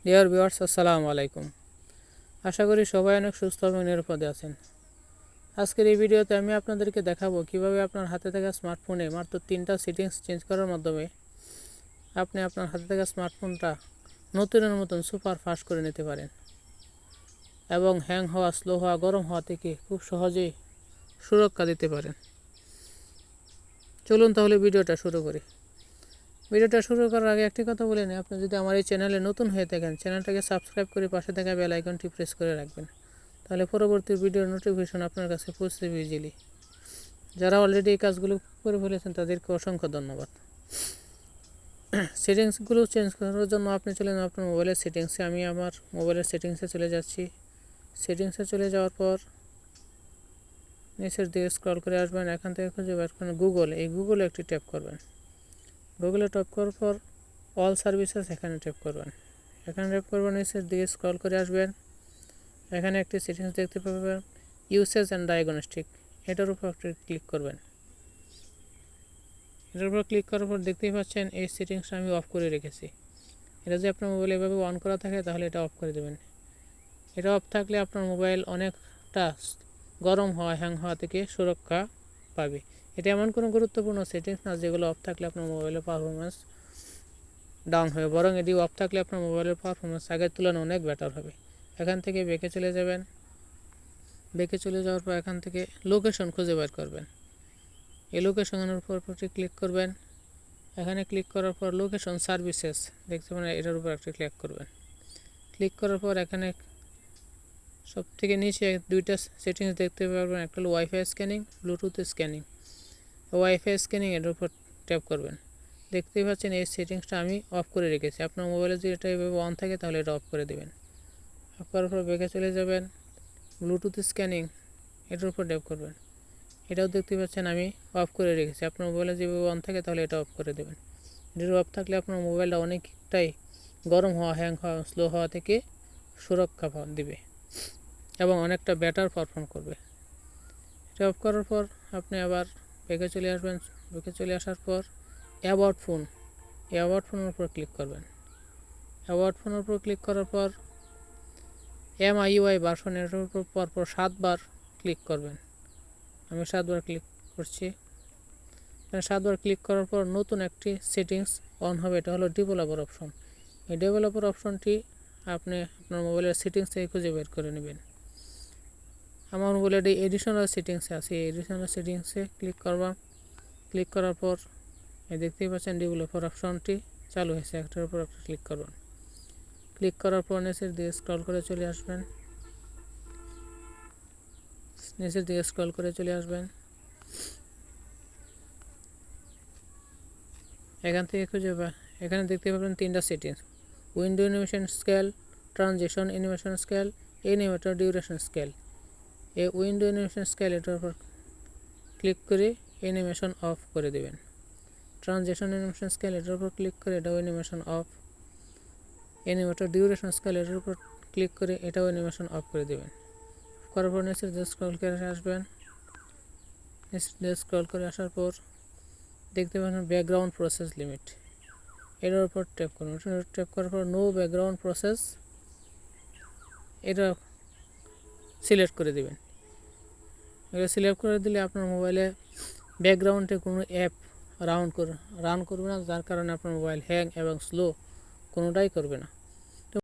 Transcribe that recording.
Dear viewers, আসসালামু আলাইকুম। আশা করি সবাই অনেক সুস্থ এবং নিরাপদে আছেন। আজকের এই ভিডিওতে আমি আপনাদেরকে দেখাবো কিভাবে আপনার হাতে থাকা স্মার্টফোনে মাত্র 3টা সেটিংস চেঞ্জ করার মাধ্যমে আপনি আপনার হাতে থাকা স্মার্টফোনটা নতুনের মতন সুপার ফাস্ট করে নিতে পারেন এবং হ্যাং হওয়া, স্লো হওয়া, গরম হওয়া থেকে খুব সহজেই সুরক্ষা দিতে পারেন। চলুন তাহলে ভিডিওটা শুরু করি। ভিডিওটা শুরু করার আগে একটি কথা বলে নিই, আপনি যদি আমার এই চ্যানেলে নতুন হয়ে থাকেন, চ্যানেলটাকে সাবস্ক্রাইব করে পাশে থাকা বেল আইকনটি প্রেস করে রাখবেন, তাহলে পরবর্তী ভিডিওর নোটিফিকেশন আপনার কাছে পৌঁছবে ইজিলি। যারা অলরেডি এই কাজগুলো করে ফেলেছেন তাদেরকে অসংখ্য ধন্যবাদ। সেটিংসগুলো চেঞ্জ করার জন্য আপনি চলে যান আপনার মোবাইলের সেটিংসে। আমি আমার মোবাইলের সেটিংসে চলে যাচ্ছি। সেটিংসে চলে যাওয়ার পর নিচের দিকে স্ক্রল করে আসবেন। এখান থেকে খুঁজে বের করেন গুগল। এই গুগলে একটি ট্যাপ করবেন। গুগলে ট্যাপ করার পর অল সার্ভিসেস এখানে ট্যাপ করবেন। এখানে ট্যাপ করবেন, নিচের দিকে স্ক্রল করে আসবেন। এখানে একটি সেটিংস দেখতে পাবেন, ইউসেজ অ্যান্ড ডায়াগনস্টিক। এটার উপর একটু ক্লিক করবেন। এটার উপর ক্লিক করার পর দেখতেই পাচ্ছেন এই সেটিংসটা আমি অফ করে রেখেছি। এটা যদি আপনার মোবাইল এভাবে অন করা থাকে তাহলে এটা অফ করে দেবেন। এটা অফ থাকলে আপনার মোবাইল অনেকটা গরম হওয়া, হ্যাং হওয়া থেকে সুরক্ষা পাবে। এটা এমন কোনো গুরুত্বপূর্ণ সেটিংস না যেগুলো অফ থাকলে আপনার মোবাইলের পারফরমেন্স ডাউন হবে, বরং এটি অফ থাকলে আপনার মোবাইলের পারফরমেন্স আগের তুলনায় অনেক বেটার হবে। এখান থেকে ব্যাকে চলে যাবেন। ব্যাকে চলে যাওয়ার পর এখান থেকে লোকেশন খুঁজে বের করবেন। এই লোকেশনের উপর ক্লিক করবেন। এখানে ক্লিক করার পর লোকেশন সার্ভিসেস দেখতে পাবেন, এটার উপর একটা ক্লিক করবেন। ক্লিক করার পর এখানে সব থেকে নিচে দুইটা সেটিংস দেখতে পারবেন, একটা হলো wifi scanning, Bluetooth scanning. Wifi scanning এটার উপর ট্যাপ করবেন। দেখতেই পাচ্ছেন এই সেটিংসটা আমি অফ করে রেখেছি। আপনার মোবাইলে যদি এটা এভাবে অন থাকে তাহলে এটা অফ করে দেবেন। অফ করার পর ব্যাকে চলে যাবেন। ব্লুটুথ স্ক্যানিং এটার উপর ট্যাপ করবেন। এটাও দেখতে পাচ্ছেন আমি অফ করে রেখেছি। আপনার মোবাইলে যেভাবে অন থাকে তাহলে এটা অফ করে দেবেন। এটা অফ থাকলে আপনার মোবাইলটা অনেকটাই গরম হওয়া, হ্যাং হওয়া, স্লো হওয়া থেকে সুরক্ষা দিবে এবং অনেকটা বেটার পারফর্ম করবে। এটা অফ করার পর আপনি আবার ব্যাকে চলে আসবেন। ব্যাকে চলে আসার পর অ্যাবাউট ফোন, অ্যাবাউট ফোনের উপর ক্লিক করবেন। অ্যাবাউট ফোনের উপর ক্লিক করার পর MIUI ভার্সন এর উপর পরপর 7 বার ক্লিক করবেন। আমি 7 বার ক্লিক করছি। 7 বার ক্লিক করার পর নতুন একটি সেটিংস অন হবে, এটা হলো ডেভেলপার অপশন। এই ডেভেলপার অপশনটি আপনি আপনার মোবাইলের সেটিংস থেকে খুঁজে বের করে নেবেন। আমার মোবাইলের এই এডিশনাল সেটিংসে আছে, এই এডিশনাল সেটিংসে ক্লিক করবা। ক্লিক করার পর দেখতেই পাচ্ছেন ডেভেলপার অপশনটি চালু হয়েছে। একটার উপর একটা ক্লিক করবেন। ক্লিক করার পর নিচের দিকে স্ক্রল করে চলে আসবেন। নিচের দিকে স্ক্রল করে চলে আসবেন। এখান থেকে খুঁজে এখানে দেখতে পাবেন 3টা settings, window animation scale, transition animation scale, animator duration scale. এই উইন্ডো অ্যানিমেশন স্কেল এটার উপর ক্লিক করে অ্যানিমেশন অফ করে দেবেন। ট্রানজিশন অ্যানিমেশন স্কেল এটার উপর ক্লিক করে এটাও animation of. Animator duration scale এটার উপর ক্লিক করে এটাও অ্যানিমেশন অফ করে দেবেন। করার পর নিচের দিকে স্ক্রল করে আসবেন। নিচের দিকে স্ক্রল করে আসার পর দেখতে পাবেন ব্যাকগ্রাউন্ড প্রসেস লিমিট, এটার উপর ট্যাপ করুন। ট্যাপ করার পর নো ব্যাকগ্রাউন্ড প্রসেস এটা সিলেক্ট করে দেবেন। এটা সিলেক্ট করে দিলে আপনার মোবাইলে ব্যাকগ্রাউন্ডে কোনো অ্যাপ রান করবে না, যার কারণে আপনার মোবাইল হ্যাং এবং স্লো কোনোটাই করবে না।